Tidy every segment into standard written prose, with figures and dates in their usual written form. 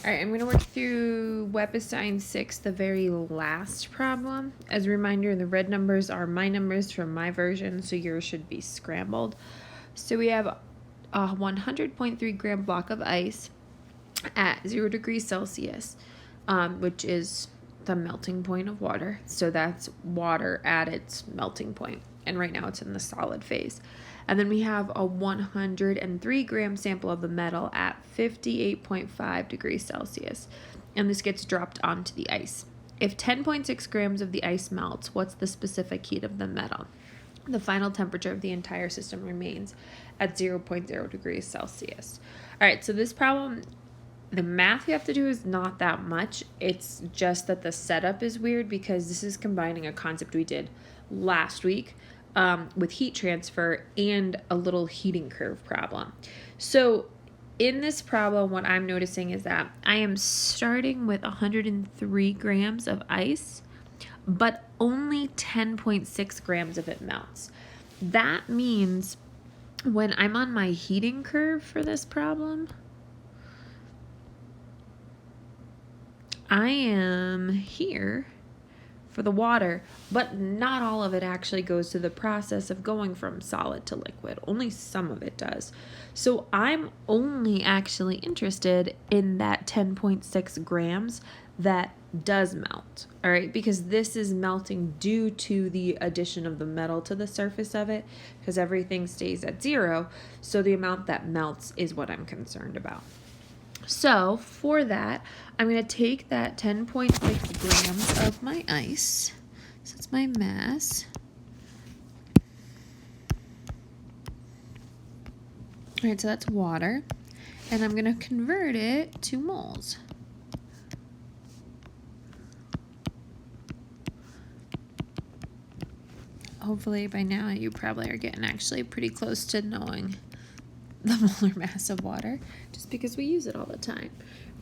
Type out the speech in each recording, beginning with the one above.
All right, I'm going to work through web assigned 6, the very last problem. As a reminder, the red numbers are my numbers from my version, so yours should be scrambled. So we have a 100.3 gram block of ice at 0 degrees Celsius, which is the melting point of water. So that's water at its melting point, and right now it's in the solid phase. And then we have a 103 gram sample of the metal at 58.5 degrees Celsius, and this gets dropped onto the ice. If 10.6 grams of the ice melts, what's the specific heat of the metal? The final temperature of the entire system remains at 0.0 degrees Celsius. All right, so this problem, the math you have to do is not that much. It's just that the setup is weird because this is combining a concept we did last week with heat transfer and a little heating curve problem. So in this problem, what I'm noticing is that I am starting with 103 grams of ice, but only 10.6 grams of it melts. That means when I'm on my heating curve for this problem, I am here for the water, but not all of it actually goes to the process of going from solid to liquid. Only some of it does. So I'm only actually interested in that 10.6 grams that does melt, all right? Because this is melting due to the addition of the metal to the surface of it, because everything stays at 0. So the amount that melts is what I'm concerned about. So for that, I'm going to take that 10.6 grams of my ice, so it's my mass. All right, so that's water, and I'm going to convert it to moles. Hopefully by now you probably are getting actually pretty close to knowing the molar mass of water, just because we use it all the time.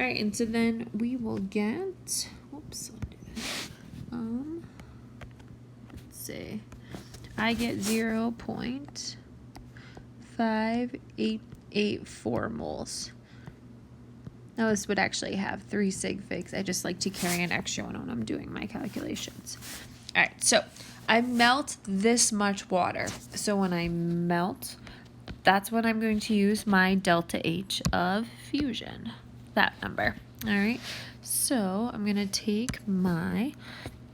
All right, and so then we will get, whoops, I'll do that. Let's see, I get 0.5884 moles. Now this would actually have 3 sig figs. I just like to carry an extra one when I'm doing my calculations. All right, so I melt this much water. So when I melt, that's when I'm going to use my delta H of fusion, that number. All right, so I'm going to take my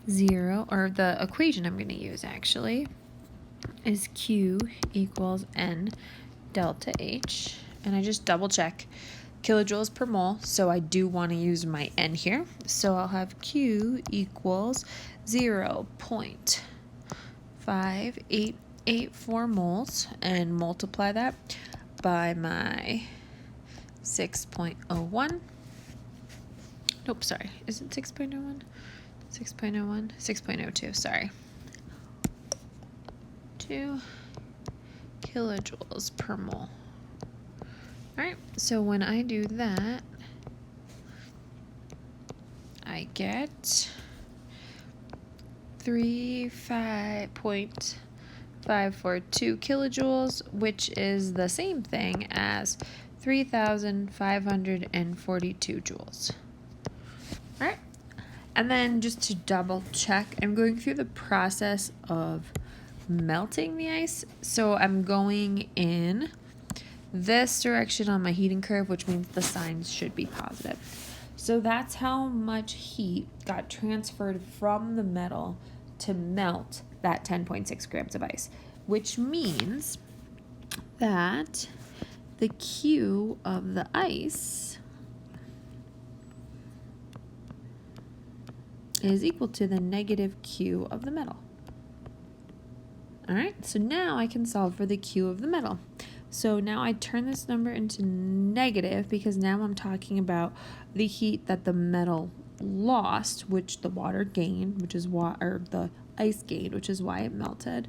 0, or the equation I'm going to use actually is Q equals N delta H, and I just double check kilojoules per mole, so I do want to use my N here. So I'll have Q equals 0.5884 moles, and multiply that by my 6.01. Nope, sorry. Is it 6.01? 6.01? 6.02, sorry. 2 kilojoules per mole. All right, so when I do that, I get 5.542 kilojoules, which is the same thing as 3,542 joules. All right, and then just to double check, I'm going through the process of melting the ice. So I'm going in this direction on my heating curve, which means the signs should be positive. So that's how much heat got transferred from the metal to melt that 10.6 grams of ice, which means that the Q of the ice is equal to the negative Q of the metal. All right, so now I can solve for the Q of the metal. So now I turn this number into negative because now I'm talking about the heat that the metal lost, which the water gained, which is why, or the ice gained, which is why it melted.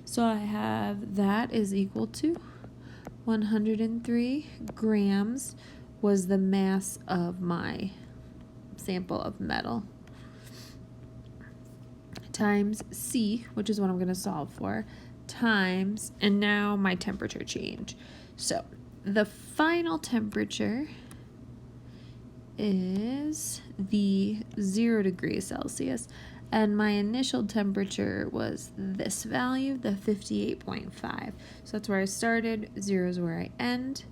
So I have that is equal to 103 grams was the mass of my sample of metal, times C, which is what I'm going to solve for, times, and now my temperature change. So the final temperature is the 0 degrees Celsius. And my initial temperature was this value, the 58.5. So that's where I started, 0 is where I end.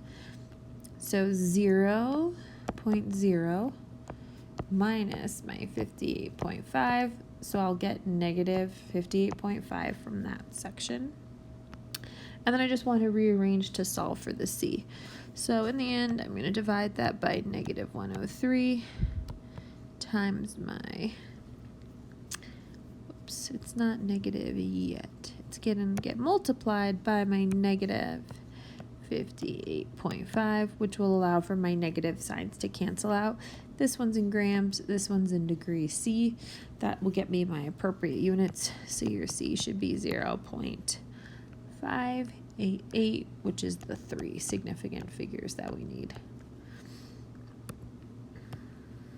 So 0.0 minus my 58.5, so I'll get negative 58.5 from that section. And then I just want to rearrange to solve for the C. So in the end, I'm going to divide that by negative 103 times my, oops, it's not negative yet. It's going to get multiplied by my negative 58.5, which will allow for my negative signs to cancel out. This one's in grams, this one's in degrees C. That will get me my appropriate units, so your C should be 0.588, which is the 3 significant figures that we need.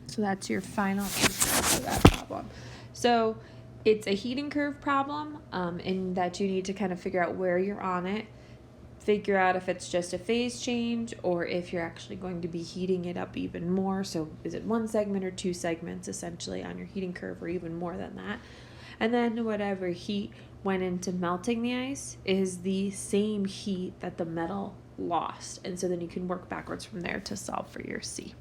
So that's your final answer for that problem. So it's a heating curve problem, in that you need to kind of figure out where you're on it, figure out if it's just a phase change or if you're actually going to be heating it up even more. So is it 1 segment or 2 segments essentially on your heating curve, or even more than that? And then whatever heat went into melting the ice is the same heat that the metal lost. And so then you can work backwards from there to solve for your C.